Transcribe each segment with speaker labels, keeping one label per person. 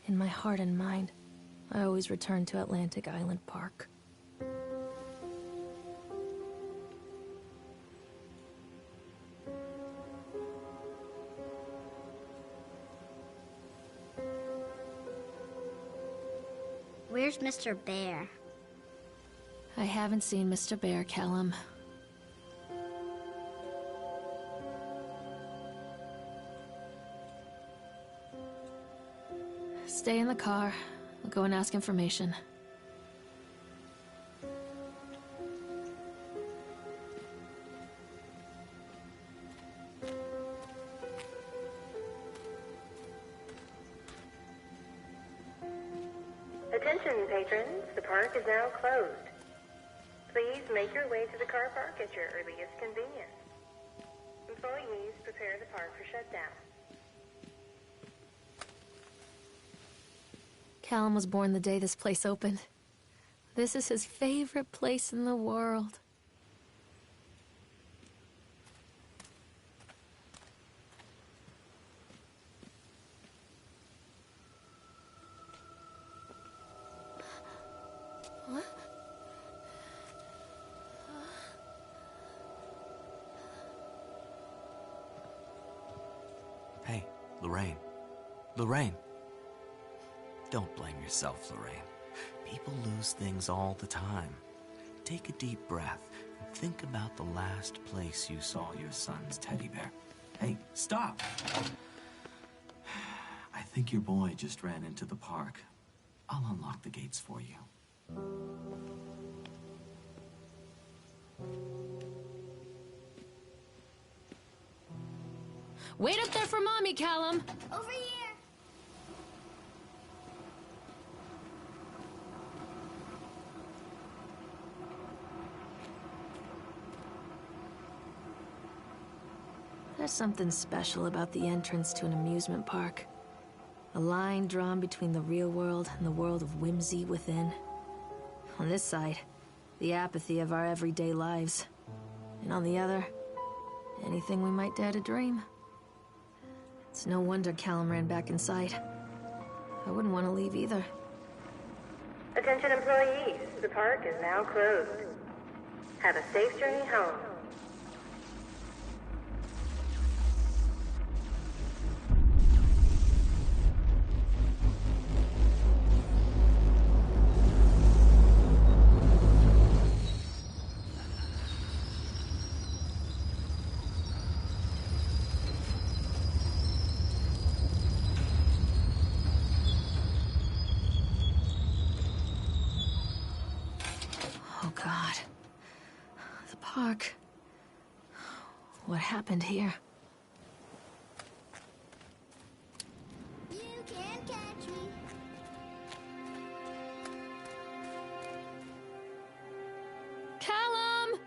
Speaker 1: In my heart and mind, I always return to Atlantic Island Park.
Speaker 2: Where's Mr. Bear?
Speaker 1: I haven't seen Mr. Bear, Callum. Stay in the car. I'll go and ask information.
Speaker 3: Attention, patrons. The park is now closed. Please make your way to the car park at your earliest convenience. Employees prepare the park for shutdown.
Speaker 1: Callum was born the day this place opened. This is his favorite place in the world. What?
Speaker 4: Hey, Lorraine. Lorraine. Don't blame yourself, Lorraine. People lose things all the time. Take a deep breath and think about the last place you saw your son's teddy bear. Hey, stop! I think your boy just ran into the park. I'll unlock the gates for you.
Speaker 1: Wait up there for Mommy, Callum!
Speaker 2: Over here!
Speaker 1: There's something special about the entrance to an amusement park. A line drawn between the real world and the world of whimsy within. On this side, the apathy of our everyday lives. And on the other, anything we might dare to dream. It's no wonder Callum ran back inside. I wouldn't want to leave either.
Speaker 3: Attention, employees. The park is now closed. Have a safe journey home.
Speaker 1: Oh God. The park. What happened here?
Speaker 2: You can't catch me.
Speaker 1: Callum!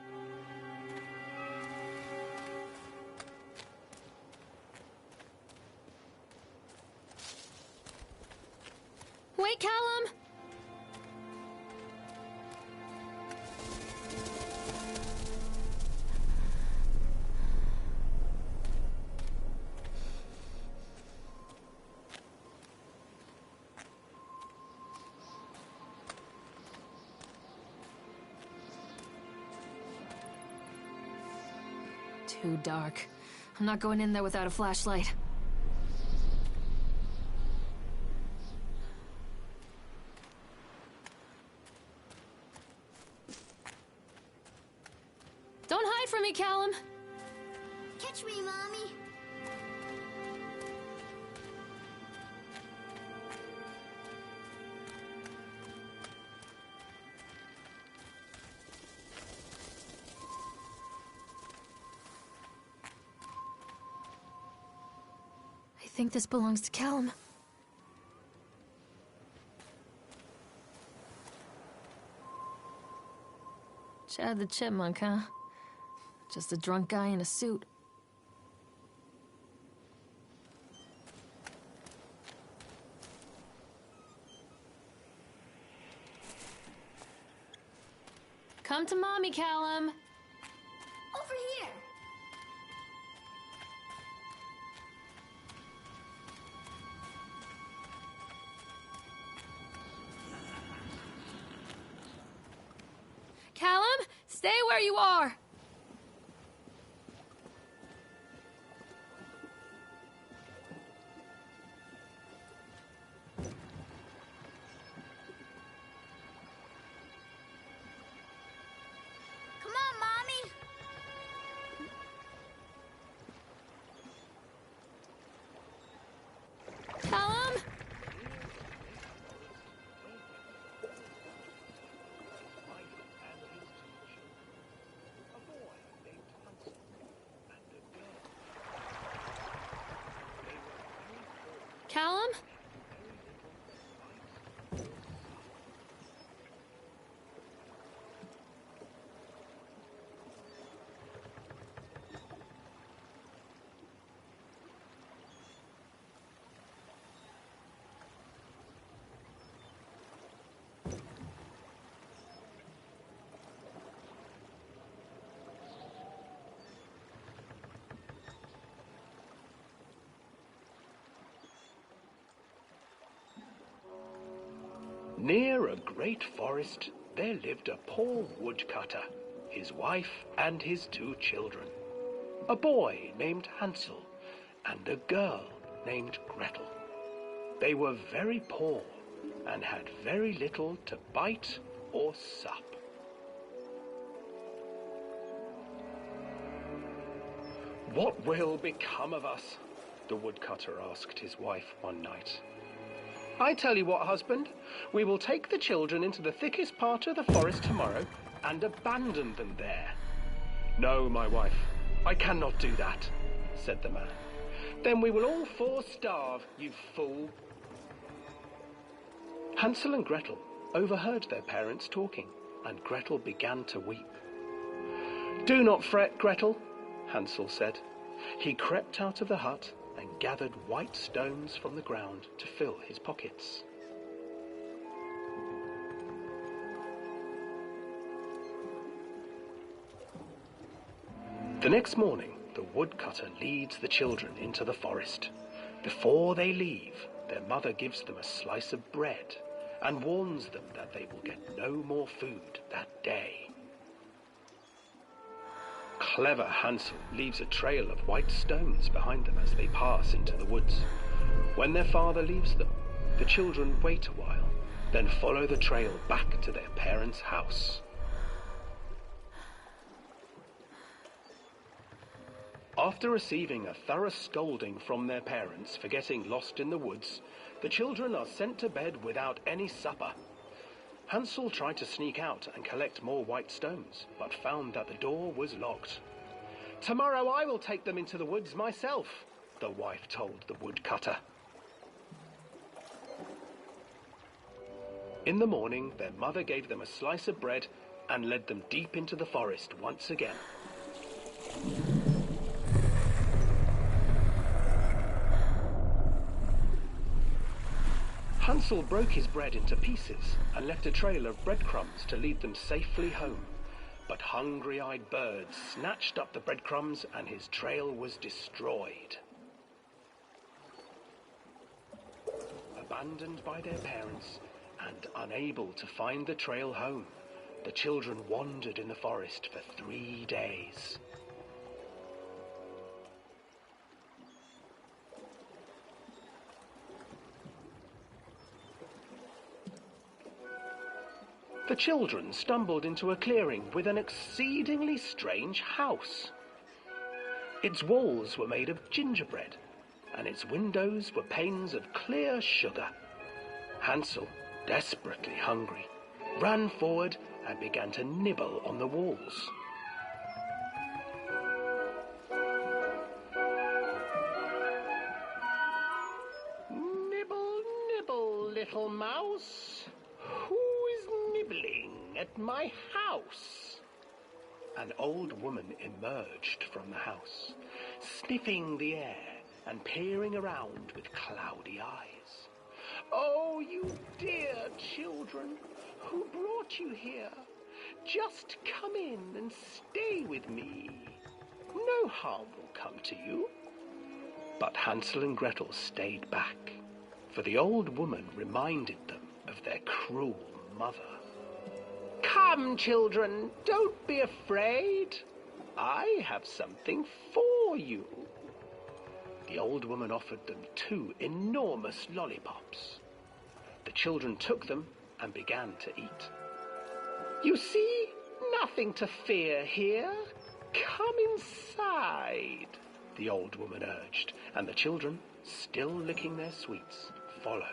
Speaker 1: Wait, Callum! Too dark. I'm not going in there without a flashlight. Don't hide from me, Callum!
Speaker 2: Catch me, Mommy.
Speaker 1: I think this belongs to Callum. Chad the Chipmunk, huh? Just a drunk guy in a suit. Come to Mommy, Callum!
Speaker 2: Over here.
Speaker 1: Stay where you are!
Speaker 2: Come on, Mommy.
Speaker 1: Callum? Callum?
Speaker 5: Near a great forest, there lived a poor woodcutter, his wife and his 2 children, a boy named Hansel and a girl named Gretel. They were very poor and had very little to bite or sup. "What will become of us?" the woodcutter asked his wife one night. "I tell you what, husband, we will take the children into the thickest part of the forest tomorrow and abandon them there." "No, my wife, I cannot do that," said the man. "Then we will all 4 starve, you fool." Hansel and Gretel overheard their parents talking, and Gretel began to weep. "Do not fret, Gretel," Hansel said. He crept out of the hut and gathered white stones from the ground to fill his pockets. The next morning, the woodcutter leads the children into the forest. Before they leave, their mother gives them a slice of bread and warns them that they will get no more food that day. Clever Hansel leaves a trail of white stones behind them as they pass into the woods. When their father leaves them, the children wait a while, then follow the trail back to their parents' house. After receiving a thorough scolding from their parents for getting lost in the woods, the children are sent to bed without any supper. Hansel tried to sneak out and collect more white stones, but found that the door was locked. "Tomorrow I will take them into the woods myself," the wife told the woodcutter. In the morning, their mother gave them a slice of bread and led them deep into the forest once again. Hansel broke his bread into pieces and left a trail of breadcrumbs to lead them safely home. But hungry-eyed birds snatched up the breadcrumbs and his trail was destroyed. Abandoned by their parents and unable to find the trail home, the children wandered in the forest for 3 days. The children stumbled into a clearing with an exceedingly strange house. Its walls were made of gingerbread, and its windows were panes of clear sugar. Hansel, desperately hungry, ran forward and began to nibble on the walls. "Nibble, nibble, little mouse. Who is nibbling at my house?" An old woman emerged from the house, sniffing the air and peering around with cloudy eyes. "Oh, you dear children, who brought you here? Just come in and stay with me. No harm will come to you." But Hansel and Gretel stayed back, for the old woman reminded them of their cruel mother. Come, children, don't be afraid. I have something for you. The old woman offered them 2 enormous lollipops. The children took them and began to eat. You see, nothing to fear here. Come inside, the old woman urged, and the children, still licking their sweets, followed.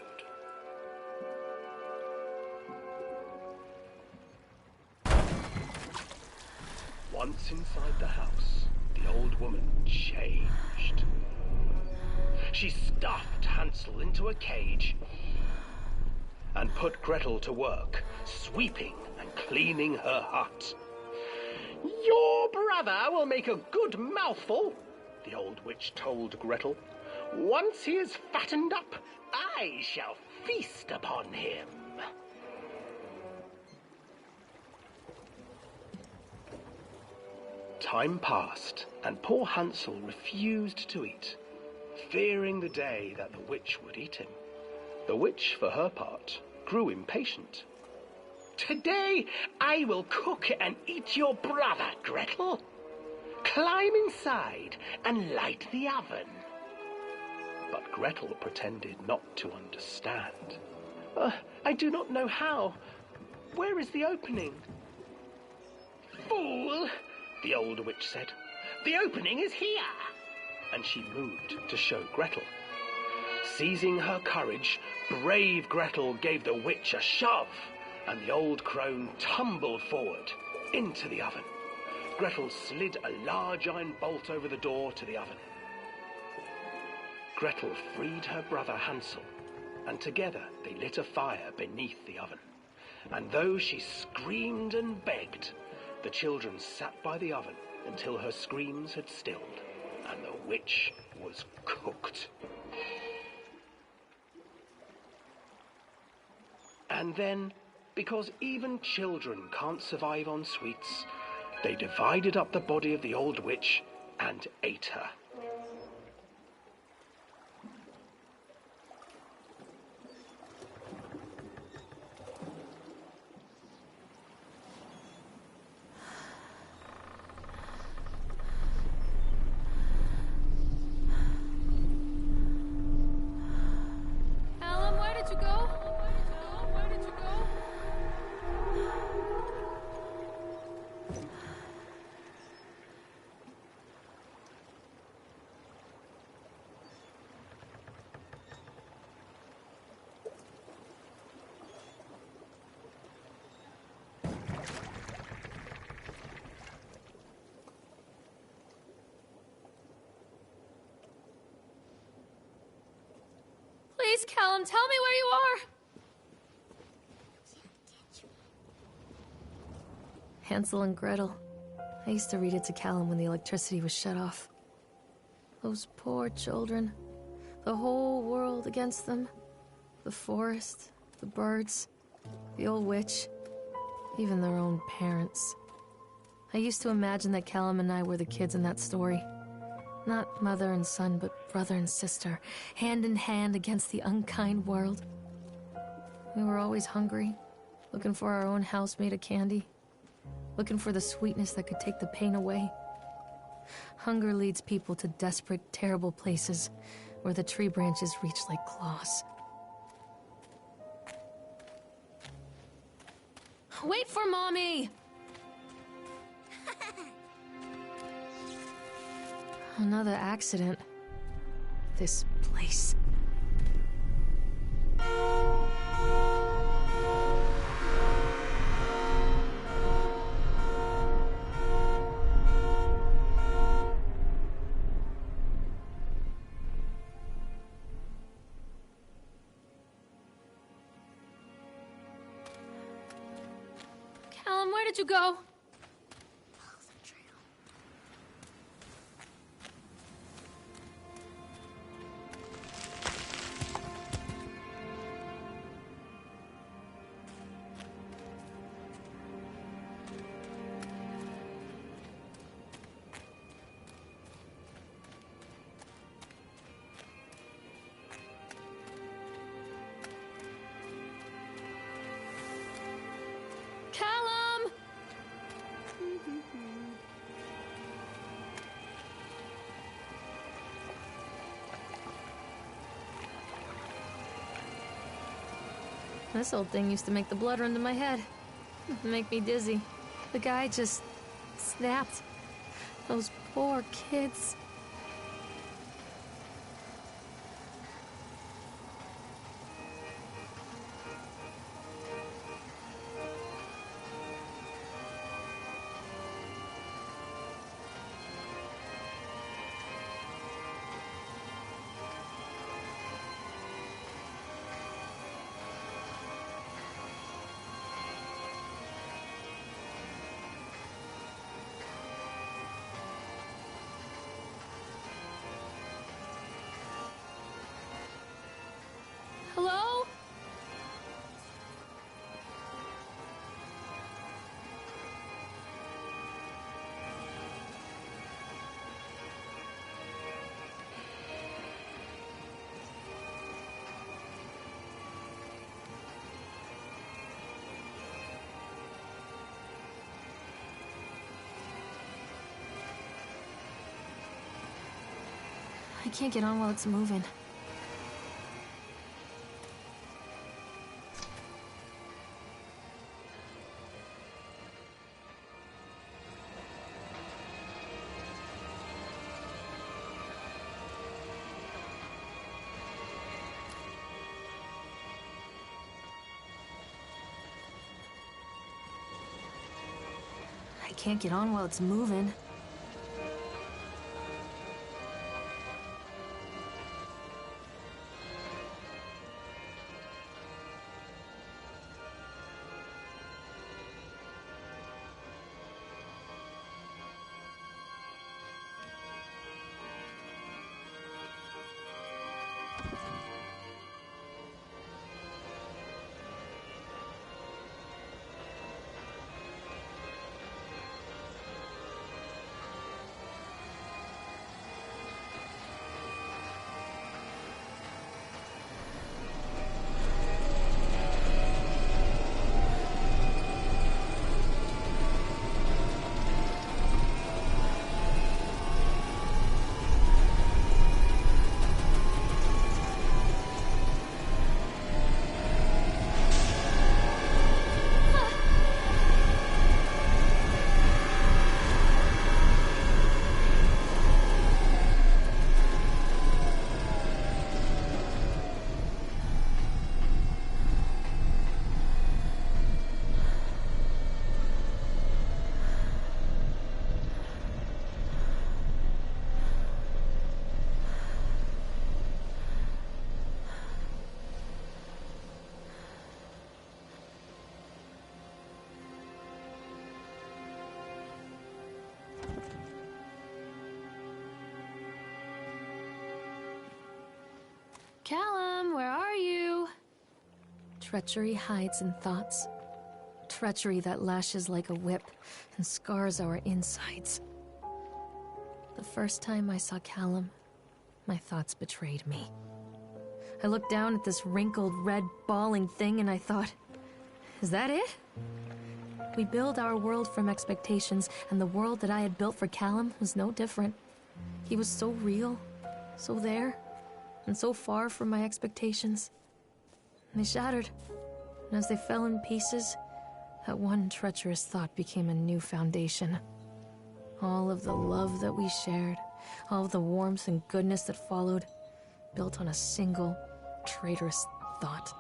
Speaker 5: Once inside the house, the old woman changed. She stuffed Hansel into a cage and put Gretel to work, sweeping and cleaning her hut. Your brother will make a good mouthful, the old witch told Gretel. Once he is fattened up, I shall feast upon him. Time passed, and poor Hansel refused to eat, fearing the day that the witch would eat him. The witch, for her part, grew impatient. Today I will cook and eat your brother, Gretel. Climb inside and light the oven. But Gretel pretended not to understand. I do not know how. Where is the opening? Fool, the old witch said. The opening is here. And she moved to show Gretel. Seizing her courage, brave Gretel gave the witch a shove, and the old crone tumbled forward into the oven. Gretel slid a large iron bolt over the door to the oven. Gretel freed her brother Hansel, and together they lit a fire beneath the oven. And though she screamed and begged, the children sat by the oven until her screams had stilled, and the witch was cooked. And then, because even children can't survive on sweets, they divided up the body of the old witch and ate her.
Speaker 1: Callum, where did you go? Where did you go? Please, Callum, tell me where you are. Hansel and Gretel. I used to read it to Callum when the electricity was shut off. Those poor children. The whole world against them. The forest, the birds, the old witch, even their own parents. I used to imagine that Callum and I were the kids in that story. Not mother and son, but brother and sister, hand in hand against the unkind world. We were always hungry, looking for our own house made of candy, looking for the sweetness that could take the pain away. Hunger leads people to desperate, terrible places where the tree branches reach like claws. Wait for Mommy! Another accident. This place. Callum, where did you go? Callum! This old thing used to make the blood run to my head. Make me dizzy. The guy just snapped. Those poor kids. Hello? I can't get on while it's moving. I can't get on while it's moving. Callum, where are you? Treachery hides in thoughts. Treachery that lashes like a whip and scars our insides. The first time I saw Callum, my thoughts betrayed me. I looked down at this wrinkled, red, bawling thing and I thought, is that it? We build our world from expectations, and the world that I had built for Callum was no different. He was so real, so there, and so far from my expectations. They shattered, and as they fell in pieces, that one treacherous thought became a new foundation. All of the love that we shared, all of the warmth and goodness that followed, built on a single, traitorous thought.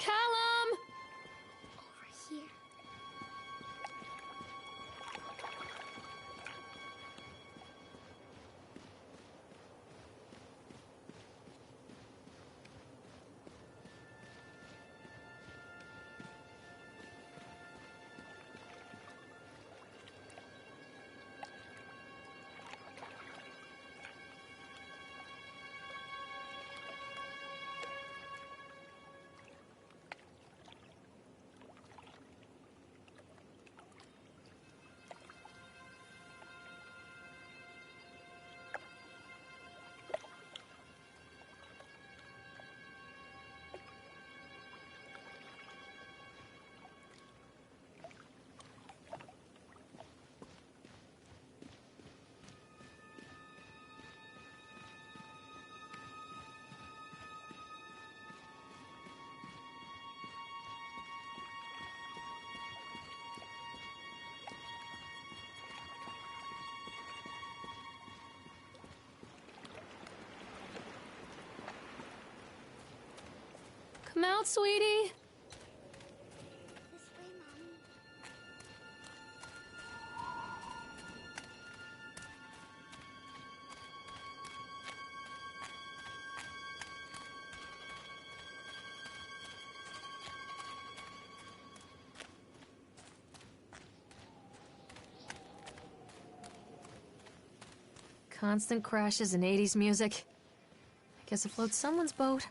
Speaker 1: Callum!
Speaker 2: Over here.
Speaker 1: Come out, sweetie.
Speaker 2: This way, Mommy.
Speaker 1: Constant crashes and 80s music. I guess it floats someone's boat.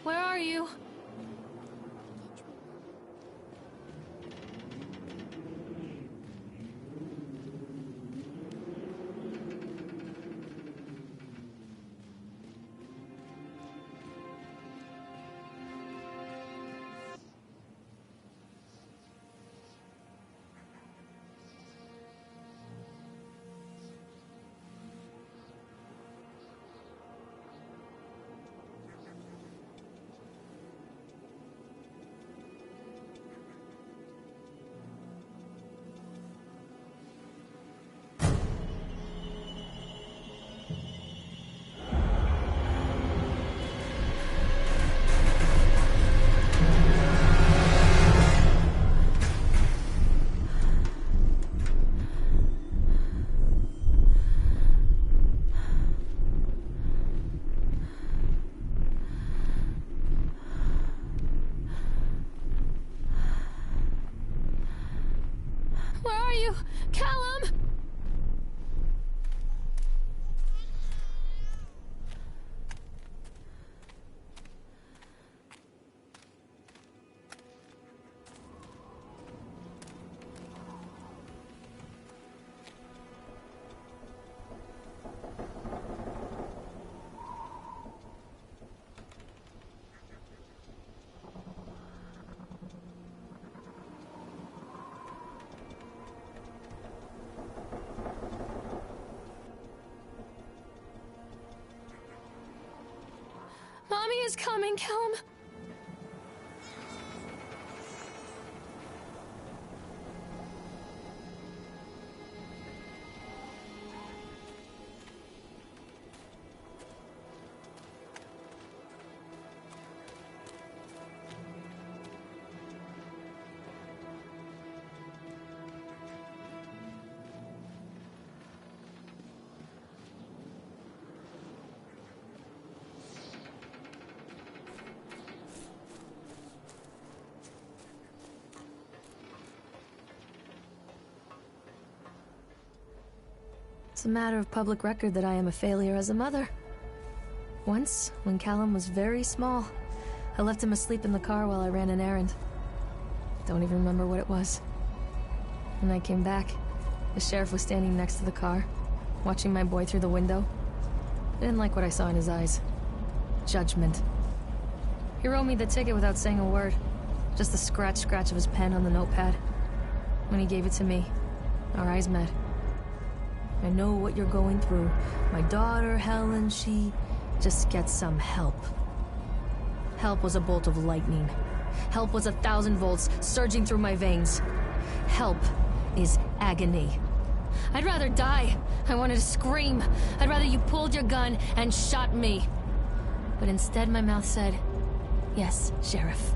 Speaker 1: Where are you? Where are you? Callum! Mommy is coming, Callum. It's a matter of public record that I am a failure as a mother. Once, when Callum was very small, I left him asleep in the car while I ran an errand. Don't even remember what it was. When I came back, the sheriff was standing next to the car, watching my boy through the window. I didn't like what I saw in his eyes. Judgment. He wrote me the ticket without saying a word. Just the scratch of his pen on the notepad. When he gave it to me, our eyes met. I know what you're going through. My daughter, Helen, she just gets some help. Help was a bolt of lightning. Help was 1,000 volts surging through my veins. Help is agony. I'd rather die. I wanted to scream. I'd rather you pulled your gun and shot me. But instead my mouth said, "Yes, Sheriff."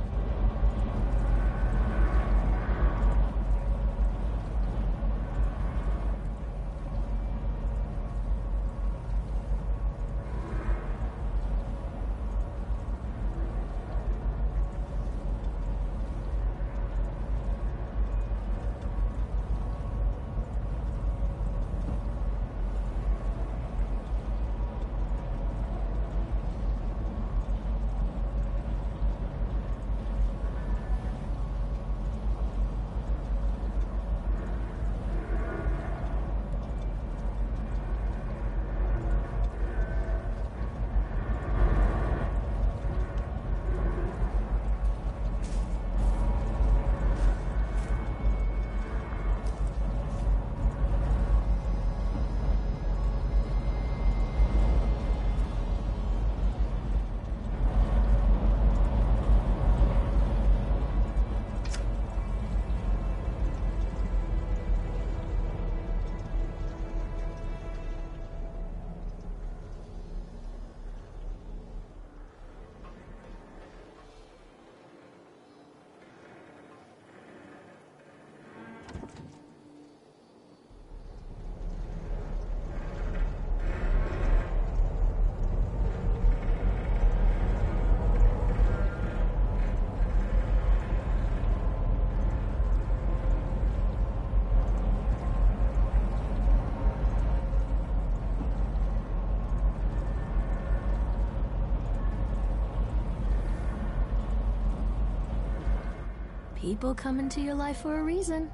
Speaker 1: People come into your life for a reason.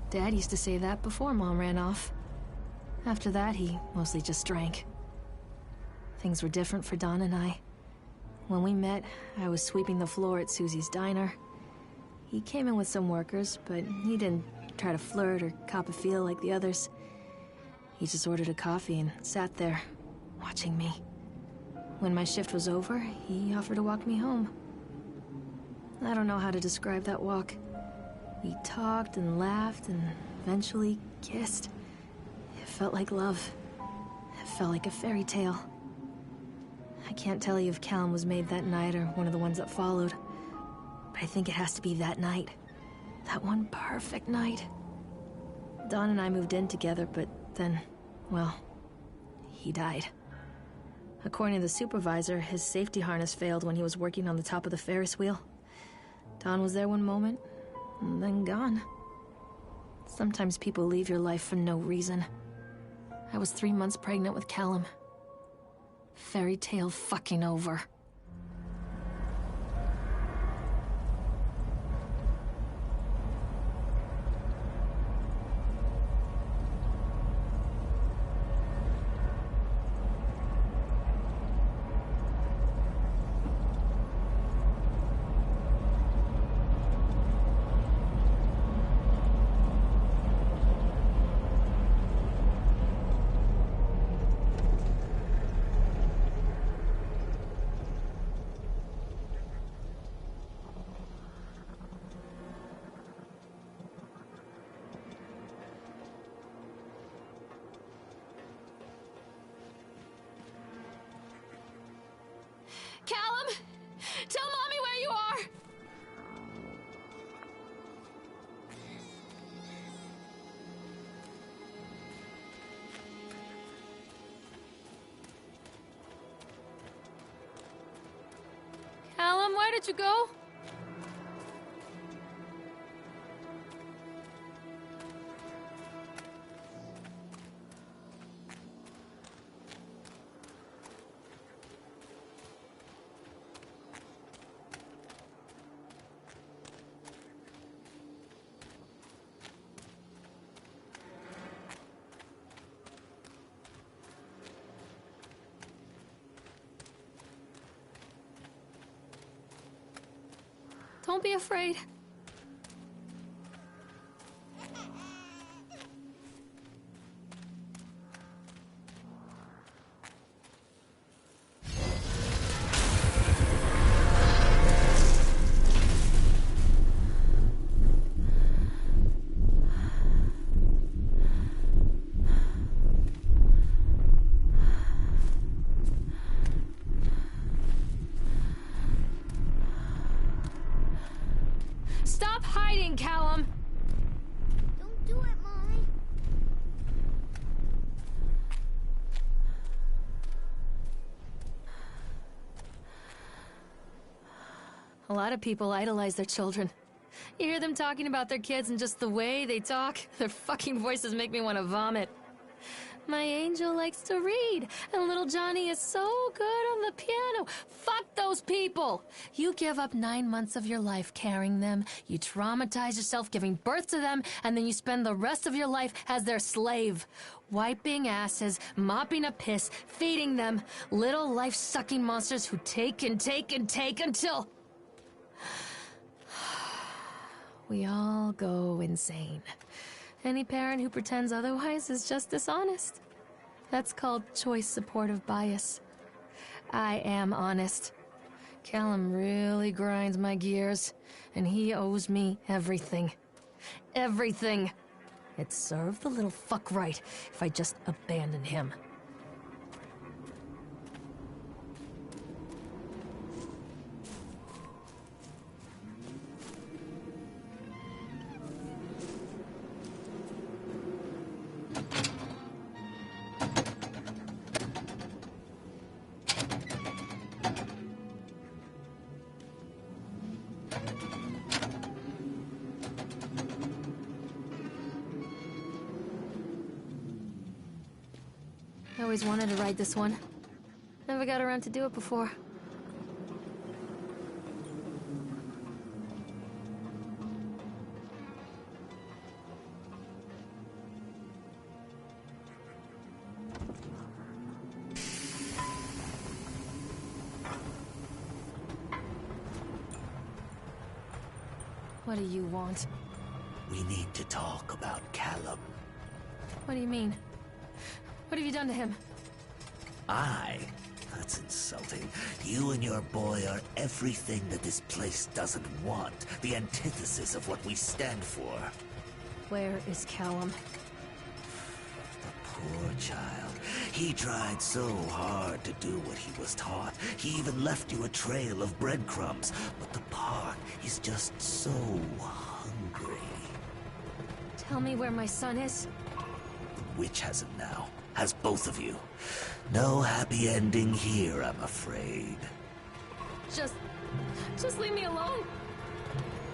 Speaker 1: Dad used to say that before Mom ran off. After that, he mostly just drank. Things were different for Don and I. When we met, I was sweeping the floor at Susie's diner. He came in with some workers, but he didn't try to flirt or cop a feel like the others. He just ordered a coffee and sat there, watching me. When my shift was over, he offered to walk me home. I don't know how to describe that walk. We talked and laughed and eventually kissed. It felt like love. It felt like a fairy tale. I can't tell you if Callum was made that night or one of the ones that followed, but I think it has to be that night. That one perfect night. Dawn and I moved in together, but then, well, he died. According to the supervisor, his safety harness failed when he was working on the top of the Ferris wheel. Dawn was there one moment, and then gone. Sometimes people leave your life for no reason. I was 3 months pregnant with Callum. Fairy tale fucking over. Callum! Tell Mommy where you are! Callum, where did you go? Don't be afraid. Stop hiding, Callum!
Speaker 2: Don't do it, Mommy.
Speaker 1: A lot of people idolize their children. You hear them talking about their kids and just the way they talk, their fucking voices make me want to vomit. My angel likes to read, and little Johnny is so good on the piano. Fuck those people! You give up 9 months of your life carrying them, you traumatize yourself giving birth to them, and then you spend the rest of your life as their slave. Wiping asses, mopping a piss, feeding them. Little life-sucking monsters who take and take and take until... we all go insane. Any parent who pretends otherwise is just dishonest. That's called choice supportive bias. I am honest. Callum really grinds my gears, and he owes me everything. Everything. It'd serve the little fuck right if I just abandoned him. I always wanted to ride this one. Never got around to do it before. What do you want?
Speaker 4: We need to talk about Callum.
Speaker 1: What do you mean? What have you done to him?
Speaker 4: That's insulting. You and your boy are everything that this place doesn't want. The antithesis of what we stand for.
Speaker 1: Where is Callum?
Speaker 4: The poor child. He tried so hard to do what he was taught. He even left you a trail of breadcrumbs. But the park is just so hungry.
Speaker 1: Tell me where my son is.
Speaker 4: The witch has him now. Has both of you. No happy ending here, I'm afraid.
Speaker 1: Just leave me alone.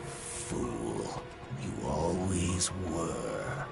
Speaker 4: Fool. You always were.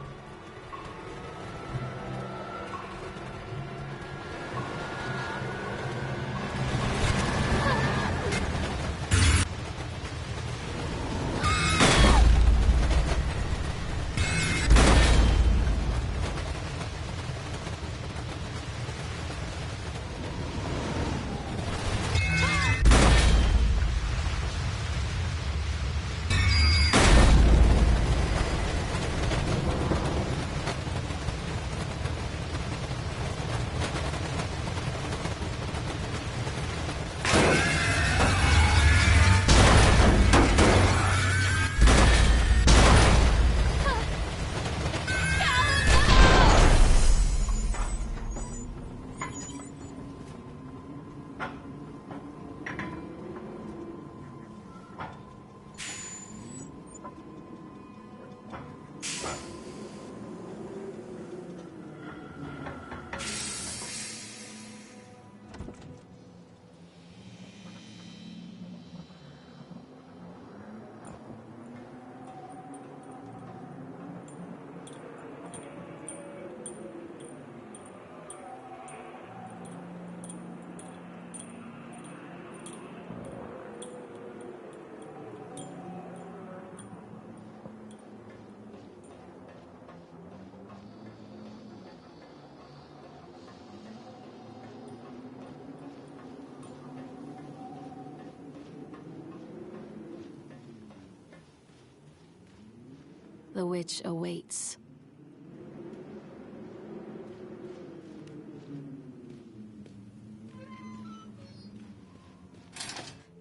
Speaker 1: The witch awaits.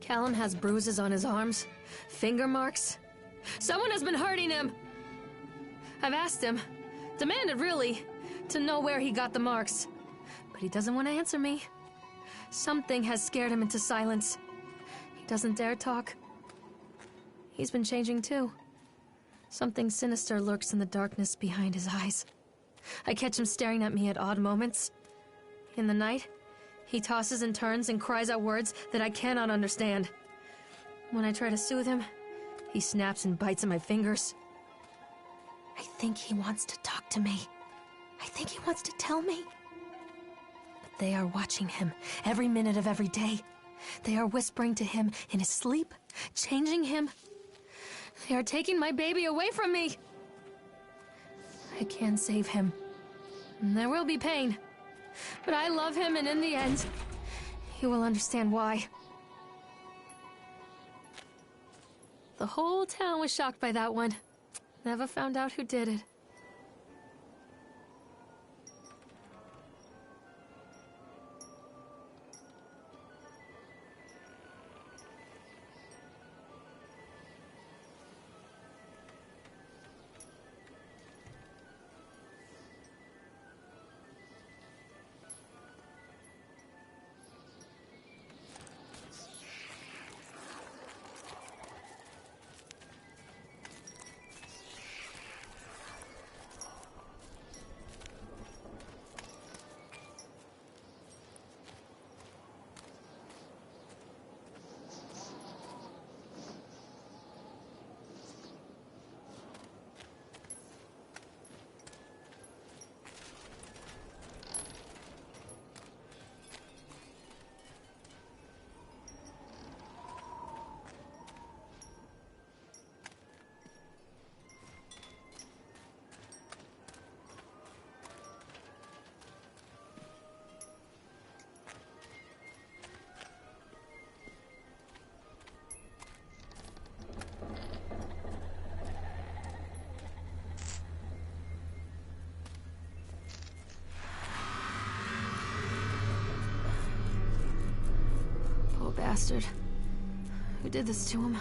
Speaker 1: Callum has bruises on his arms, finger marks. Someone has been hurting him! I've asked him, demanded really, to know where he got the marks. But he doesn't want to answer me. Something has scared him into silence. He doesn't dare talk. He's been changing too. Something sinister lurks in the darkness behind his eyes. I catch him staring at me at odd moments. In the night, he tosses and turns and cries out words that I cannot understand. When I try to soothe him, he snaps and bites at my fingers. I think he wants to talk to me. I think he wants to tell me. But they are watching him every minute of every day. They are whispering to him in his sleep, changing him. They are taking my baby away from me. I can save him. There will be pain. But I love him, and in the end, he will understand why. The whole town was shocked by that one. Never found out who did it. Bastard. Who did this to him?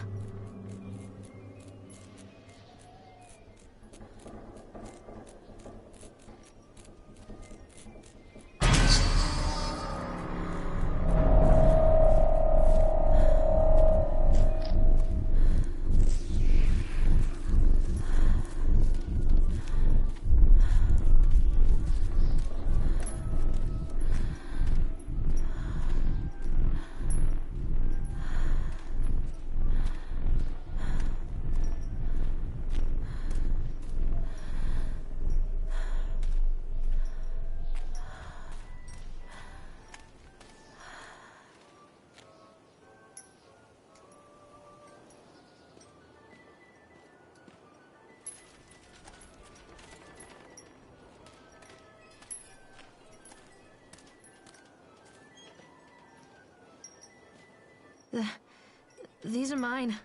Speaker 1: These are mine.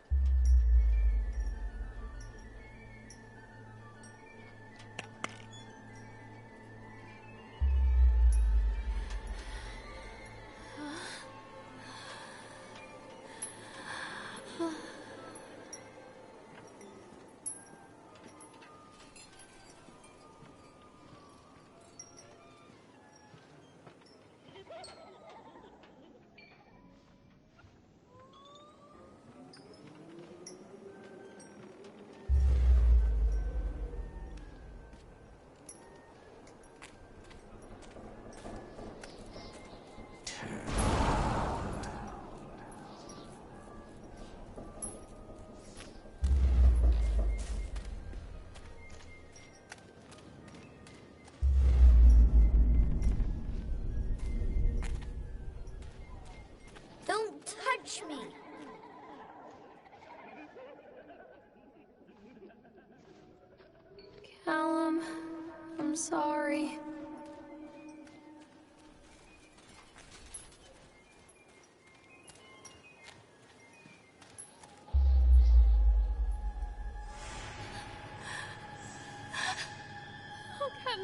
Speaker 2: Touch me!
Speaker 1: Callum, I'm sorry.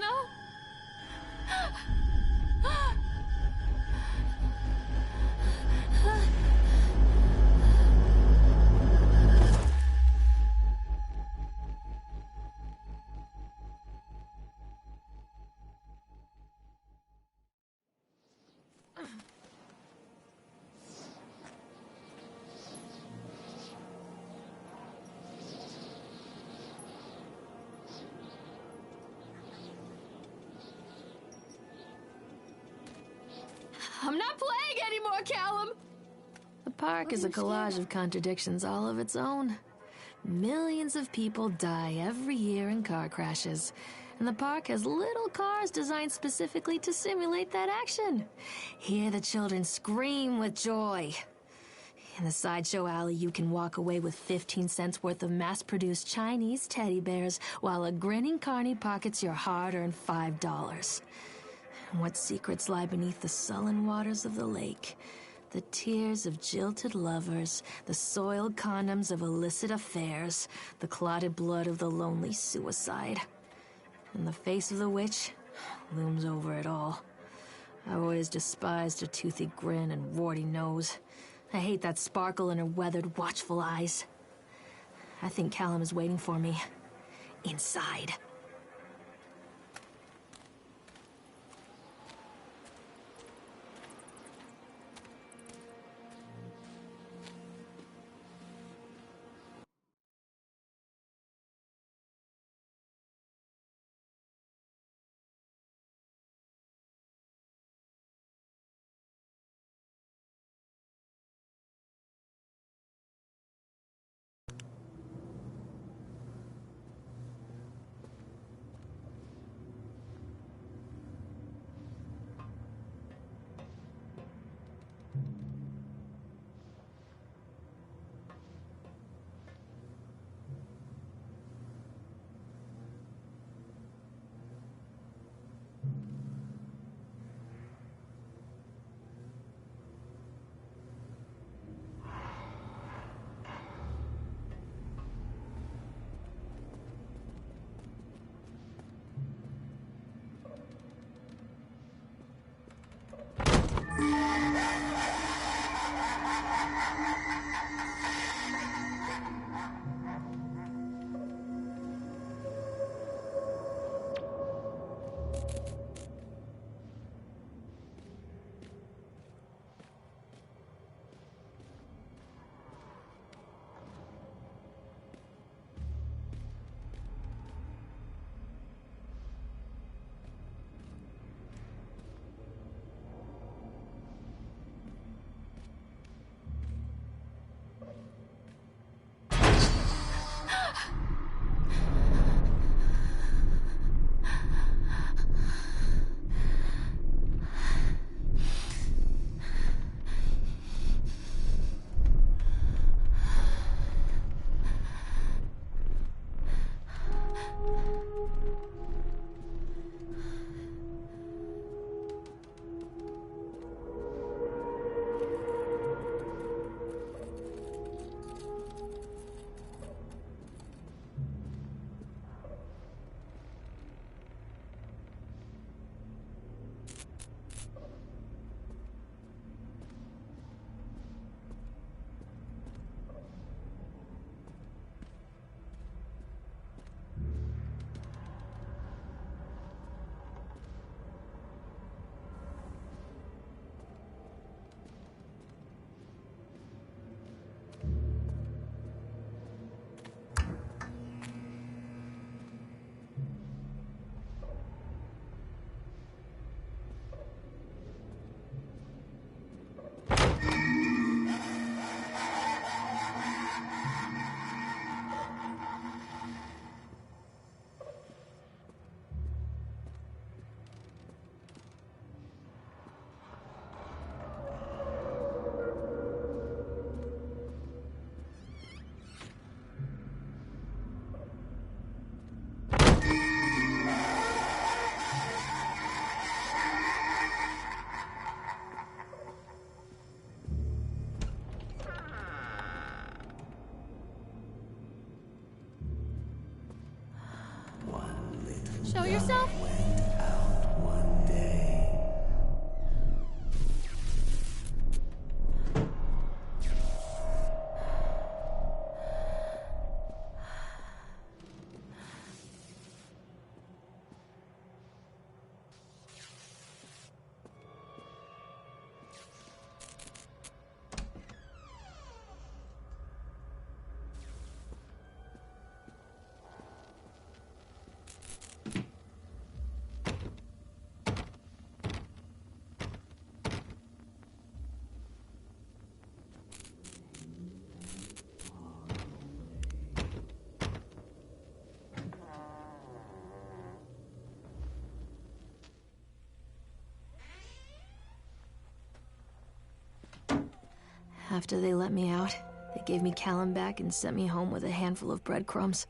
Speaker 1: No. I'm not playing anymore, Callum! The park is a collage of contradictions all of its own. Millions of people die every year in car crashes, and the park has little cars designed specifically to simulate that action. Hear the children scream with joy. In the sideshow alley, you can walk away with 15 cents worth of mass-produced Chinese teddy bears while a grinning carny pockets your hard-earned $5. What secrets lie beneath the sullen waters of the lake? The tears of jilted lovers, the soiled condoms of illicit affairs, the clotted blood of the lonely suicide. And the face of the witch looms over it all. I always despised her toothy grin and warty nose. I hate that sparkle in her weathered, watchful eyes. I think Callum is waiting for me. Inside. Show yourself? After they let me out, they gave me Callum back and sent me home with a handful of breadcrumbs.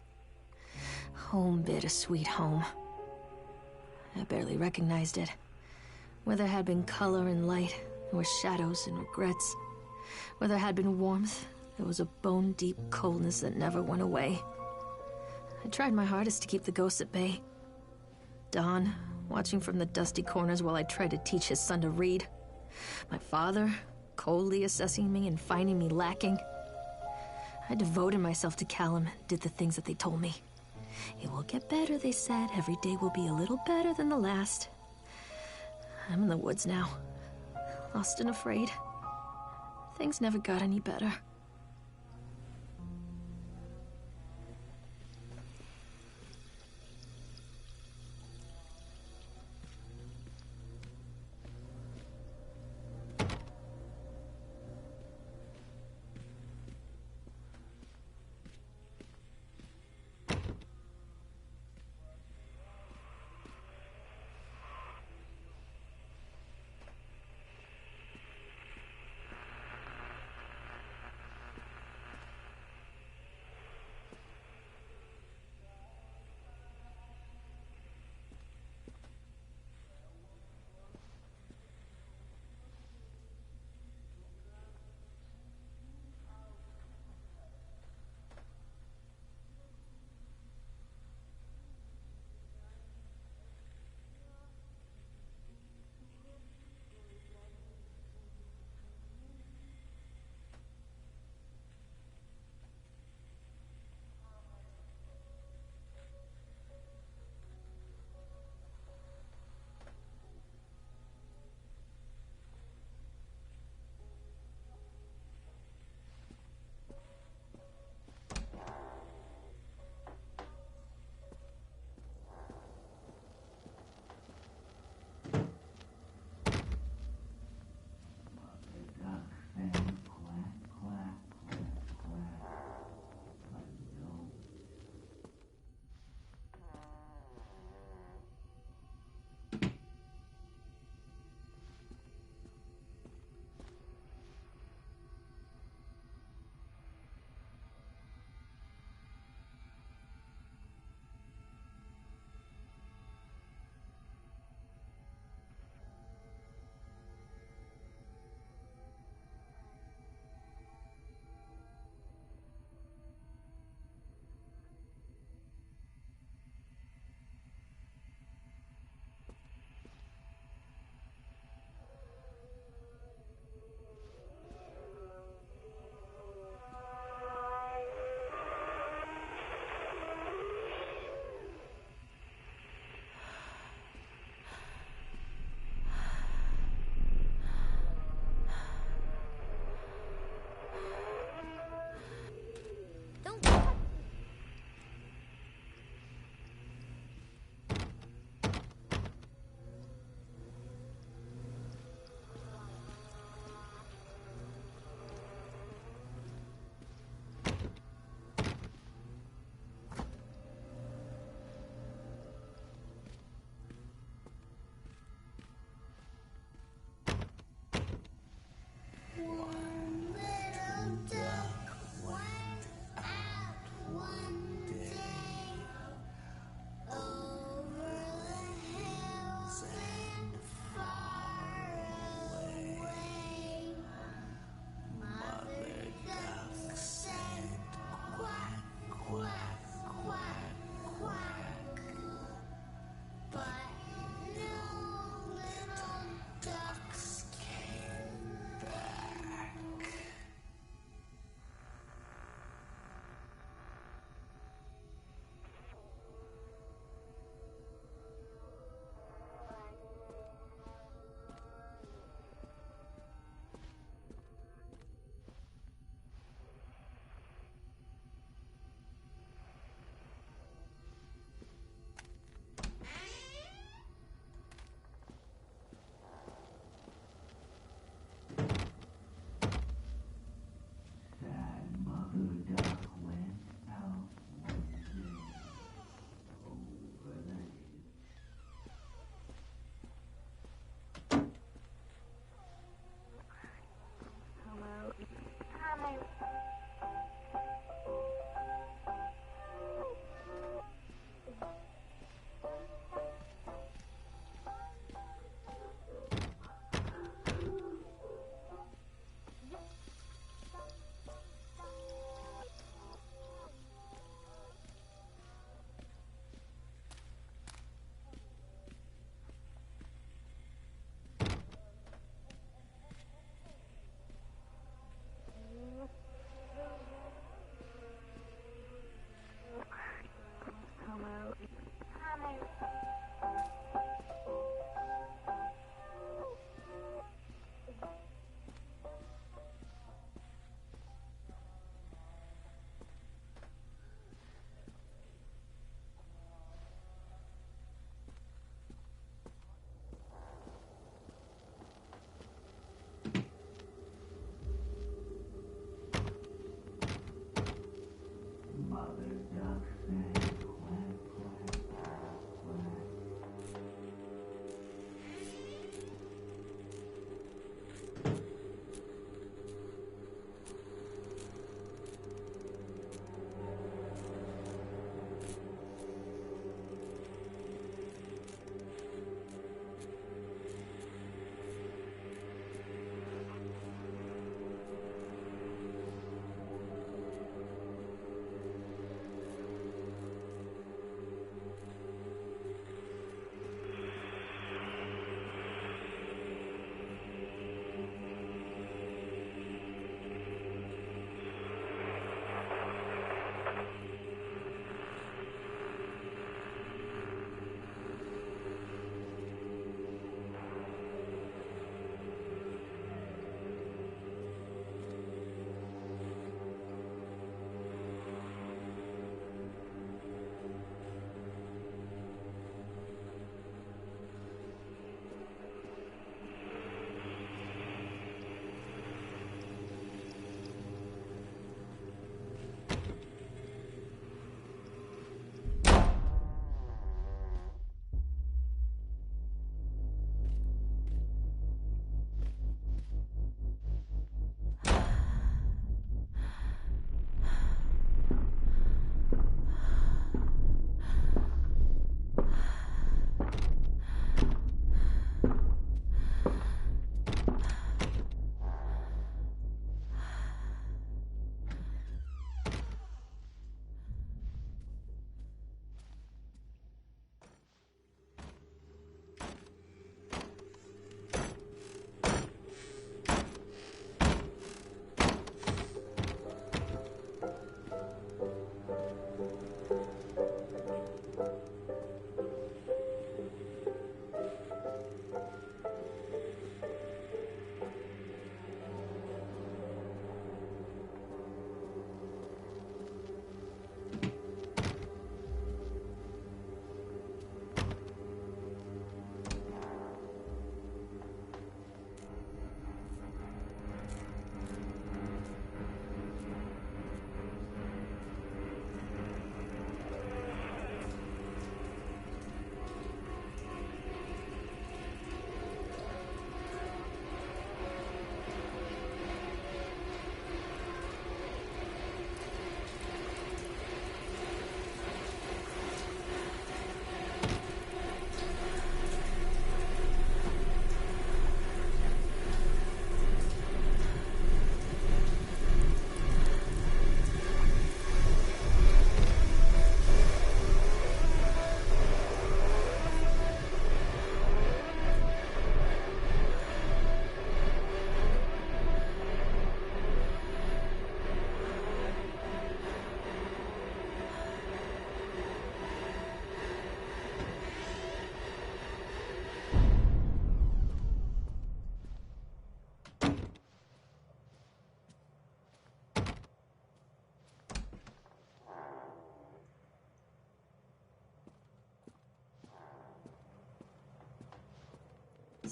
Speaker 1: Home, bittersweet home. I barely recognized it. Where there had been color and light, there were shadows and regrets. Where there had been warmth, there was a bone-deep coldness that never went away. I tried my hardest to keep the ghosts at bay. Don, watching from the dusty corners while I tried to teach his son to read. My father, coldly assessing me and finding me lacking. I devoted myself to Callum and did the things that they told me. It will get better, they said. Every day will be a little better than the last. I'm in the woods now, lost and afraid. Things never got any better.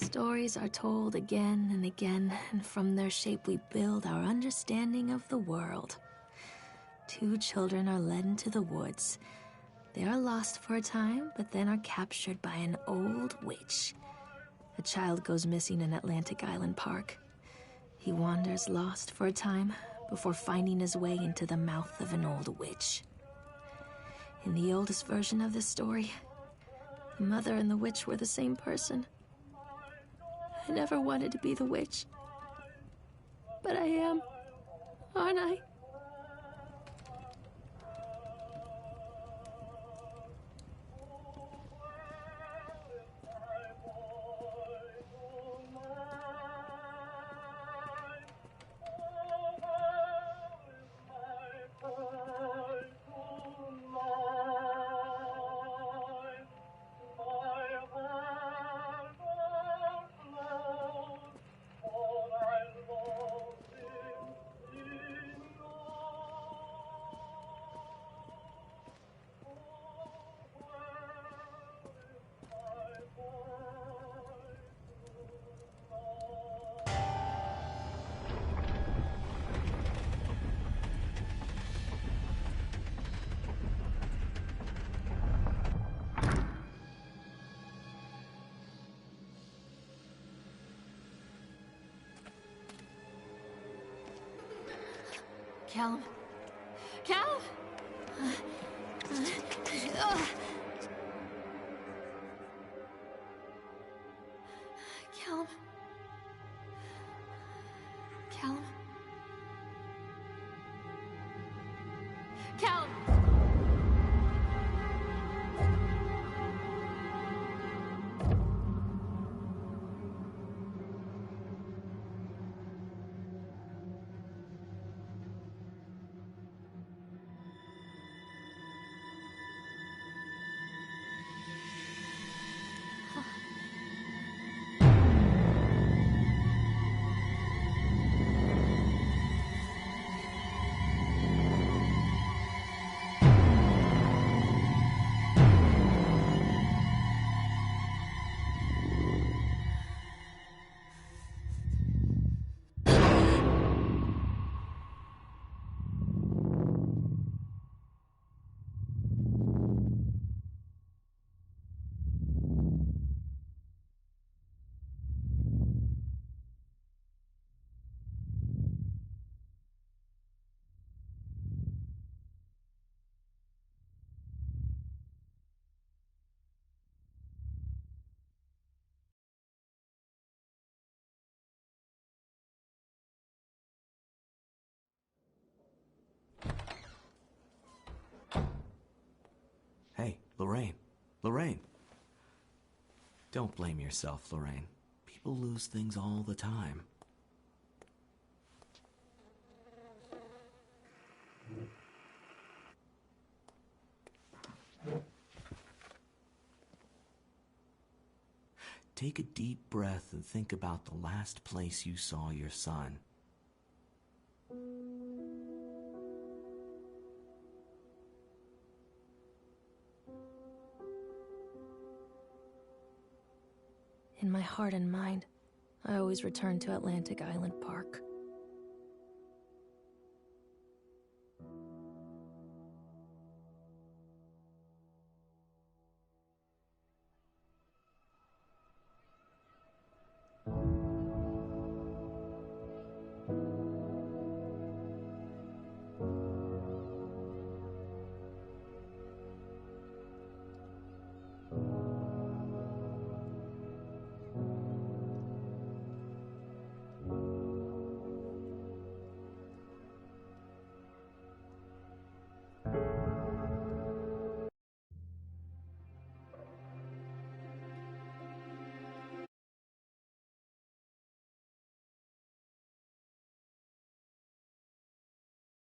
Speaker 1: Stories are told again and again, and from their shape we build our understanding of the world. Two children are led into the woods. They are lost for a time, but then are captured by an old witch. A child goes missing in Atlantic Island Park. He wanders lost for a time before finding his way into the mouth of an old witch. In the oldest version of this story, the mother and the witch were the same person. I never wanted to be the witch, but I am, aren't I?
Speaker 6: Callum? Callum? Callum? Callum? Callum!
Speaker 4: Hey, Lorraine. Lorraine. Don't blame yourself, Lorraine. People lose things all the time. Take a deep breath and think about the last place you saw your son.
Speaker 1: In my heart and mind, I always return to Atlantic Island Park.